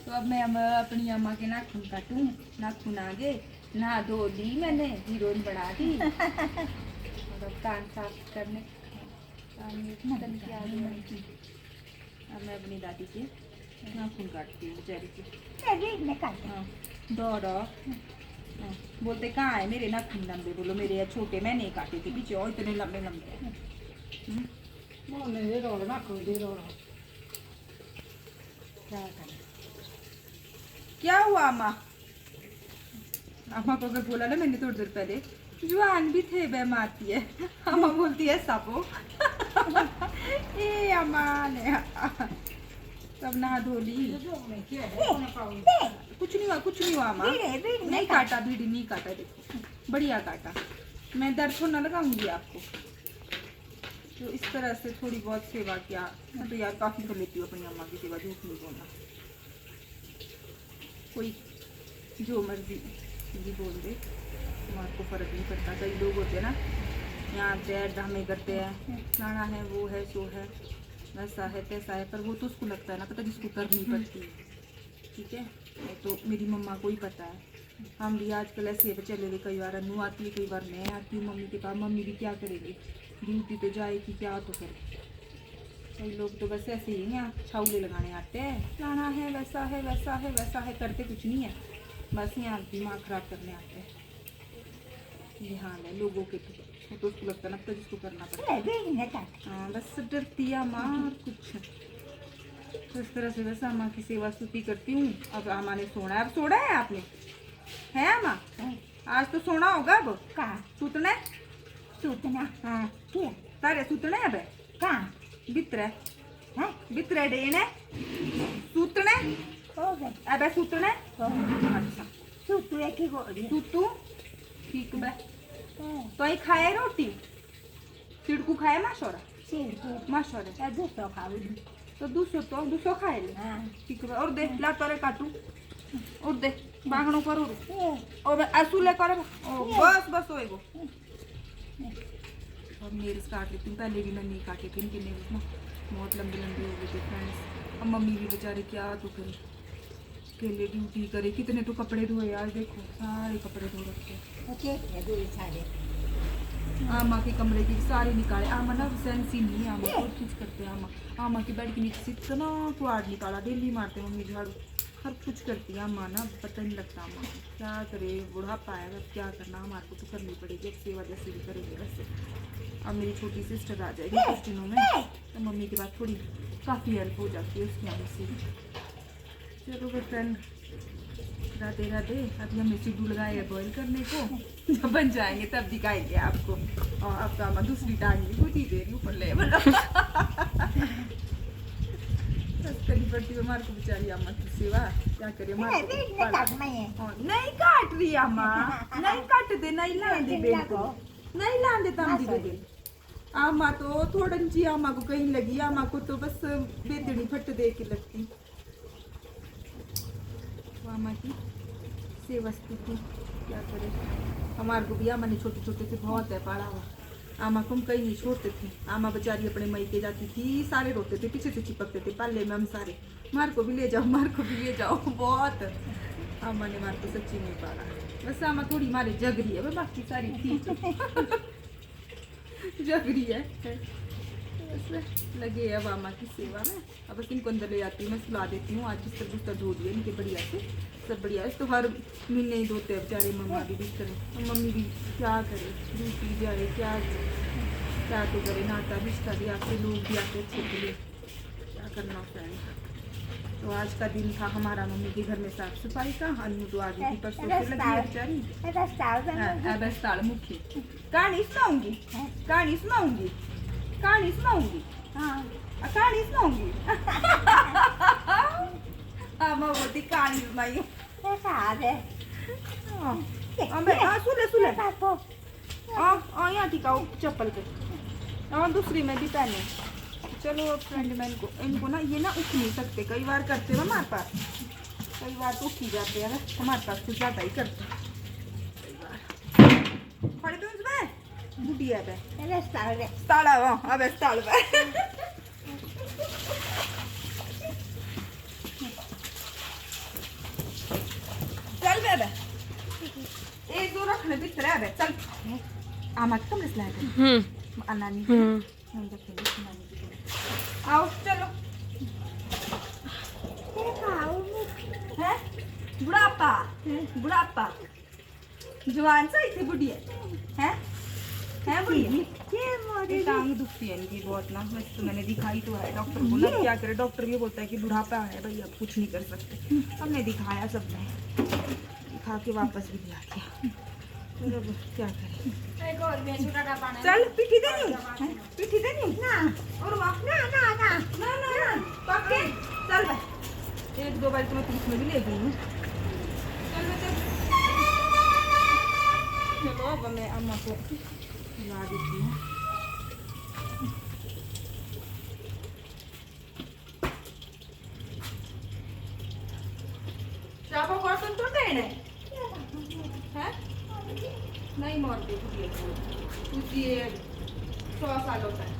तो अब मैं अपनी अम्मा के नाखून काटूं। नाखून आगे नहा धो दी मैंने, हीरोइन बना दी। और अब कान साफ करने कान के आगे अब मैं अपनी दादी के नाखून काटती हूँ बेचारी के। हाँ डोडो हाँ बोलते कहाँ है मेरे नाखून लंबे, बोलो मेरे या छोटे, मैं नहीं काटे थे पीछे और इतने लंबे लंबे। क्या हुआ अम्मा? अम्मा को अगर बोला ना मैंने थोड़ी देर पहले जवान भी थे वह मारती है, अम्मा बोलती है सबो। ए अम्मा ने सब नहा धो ली। कुछ नहीं हुआ, कुछ नहीं हुआ अम्मा, नहीं काटा, बीड़ी नहीं काटा, देखो बढ़िया काटा। मैं दर्द तो न लगाऊंगी आपको। तो इस तरह से थोड़ी बहुत सेवा किया। मैं तो यार काफी कर लेती हूँ अपनी अम्मा की सेवा, झूठ नहीं बोलना। कोई जो मर्जी भी बोल दे, हमारे को फर्क नहीं पड़ता। कई लोग होते हैं ना यहाँ पे ड्रामे करते हैं, खाना है वो है सो है वैसा है तैसा है, पर वो तो उसको लगता है ना पता जिसको करनी पड़ती है। ठीक है, तो मेरी मम्मा को ही पता है। हम भी आजकल ऐसे चले गए, कई बार अनु आती है, कई बार मैं आती हूँ मम्मी के पास। मम्मी भी क्या करेगी, ड्यूटी तो जाएगी, क्या तो करे। कई लोग तो बस ऐसे ही यहाँ छाउले लगाने आते हैं, खाना है वैसा है वैसा है वैसा है, करते कुछ नहीं है, बस यहाँ दिमाग खराब करने आते हैं। ये हाल है लोगों के, तो उसको लगता है ना जिसको करना पड़ता है। हाँ बस डरती है माँ कुछ तो इस तरह से बस अम्मा की सेवा स्तुति करती हूँ। अब अम्मा ने सोना है, अब सोना है आपने है अम्मा? आज तो सोना होगा। अब कहाँ सुतना हाँ तारे सुतना है अब कहाँ बितरे बितरे डेने सुतने अब सुतने। अच्छा सुतू ठीक बे तो ही खाए रोटी सिड़कू खाए माशोरा तो दूसरो खाए ले ठीक है। और दे ला तोरे काटू और दे बागणो करू और असुले करे ओ बस बस होएगो। और नेल्स काट लेती हूँ, पहले भी मैं नहीं काटे थे इनके नेल्स ना बहुत लंबे लंबे हो गए थे फ्रेंड्स। अब मम्मी भी बेचारे क्या तो करे, अकेले ड्यूटी करे, कितने तो कपड़े धोए यार, देखो सारे कपड़े धो रखे। आमा के कमरे की सारे निकाले, आमा ना सेंस ही नहीं है, आमा बहुत कुछ करते हैं। आमा के बेड के नीचे से इतना कुआड़ निकाला, डेली मारते मम्मी झाड़ू, हर कुछ करती है आमा ना, पता नहीं लगता आमा क्या करे। बुढ़ापा आएगा क्या करना, हमारे को तो करनी पड़ेगी, अब सेवा जैसे भी करेंगे वैसे। अब मेरी छोटी सिस्टर आ जाएगी कुछ दिनों में, तो मम्मी के बाद थोड़ी काफ़ी हेल्प हो जाती है उसकी आने से। चलो फिर फ्रेंड राधे राधे। अभी हमने सिड्डू लगाए है बॉईल करने को, जब बन जाएंगे तब दिखाएंगे आपको। और अब तो हम दूसरी टांग भी खुद ही दे रही ऊपर ले करनी पड़ती है हमारे को बेचारी अम्मा की सेवा, क्या करिए नहीं काट रही अम्मा, नहीं काट दे, नहीं लान दे बेल को, नहीं लान दे तम दे अम्मा तो थोड़ा जी अम्मा को कहीं लगी, अम्मा को तो बस बेतड़ी फट दे के लगती। अम्मा की सेवा स्तुति क्या करे, हमारे को भी अम्मा ने छोटे छोटे से बहुत है पाला हुआ। आमा को हम कहीं नहीं छोड़ते थे, आमा बेचारी अपने मई के जाती थी, सारे रोते थे, पीछे से चिपकते थे पाले में हम सारे, मार को भी ले जाओ मार को भी ले जाओ। बहुत आमा ने मार को सच्ची नहीं पाला, बस आमा थोड़ी मारे जग रही है, बाकी सारी ठीक जग रही है। बस लगे अब आमा की सेवा में। अब बस इनको अंदर ले जाती हूँ, मैं सुला देती हूँ। आज बिस्तर बिस्तर धो दिए इनके बढ़िया से, सब बढ़िया है। तो हर महीने ही धोते हैं बेचारे मम्मा भी बिस्तर, मम्मी भी क्या करे, ड्यूटी जाए क्या क्या तो करे, नाता रिश्ता भी आते, लोग भी आते अच्छे के लिए, क्या करना फ्रेंड। तो आज का दिन था हमारा मम्मी के घर में साफ सफाई का। अनु तो आगे की परसों से लगी है बेचारी। अब मुखी कहानी सुनाऊंगी, कहानी सुनाऊंगी, कहानी सुनाऊंगी, कहानी सुनाऊंगी। मैं बोलती कहानी सुनाई सुले सुले यहाँ टिकाओ चप्पल पे, और दूसरी में भी पहने। चलो फ्रेंड मैं इनको ना ये ना उठ नहीं सकते, कई बार करते हैं हमारे पास, कई बार तो उठ ही जाते हैं, हमारे पास कुछ ज़्यादा ही करते हैं कई बार। खड़े तो इसमें बुढ़िया पे स्टाड़ा अब स्टाड़ पे आमा के कमरे से लाया था नानी नानी की। आओ चलो है बुढ़ापा बुढ़ापा जवान सही थी बुढ़िया है बुढ़िया ये टांग दुखती है इनकी बहुत ना। वैसे तो मैंने दिखाई तो है डॉक्टर बोला क्या करे, डॉक्टर भी बोलता है कि बुढ़ापा है भाई अब कुछ नहीं कर सकते। हमने दिखाया सबने दिखा के वापस भी दिया क्या क्या करें। चल पीठी देनी पीठी देनी ना और ना ना ना ना ना ना पक्के चल भाई एक दो बार तो मैं पुलिस में भी ले गई हूँ। चलो अब मैं अम्मा को ला देती हूँ। चापा कॉटन तो देने हैं नहीं मरते कुछ 100 साल होता है।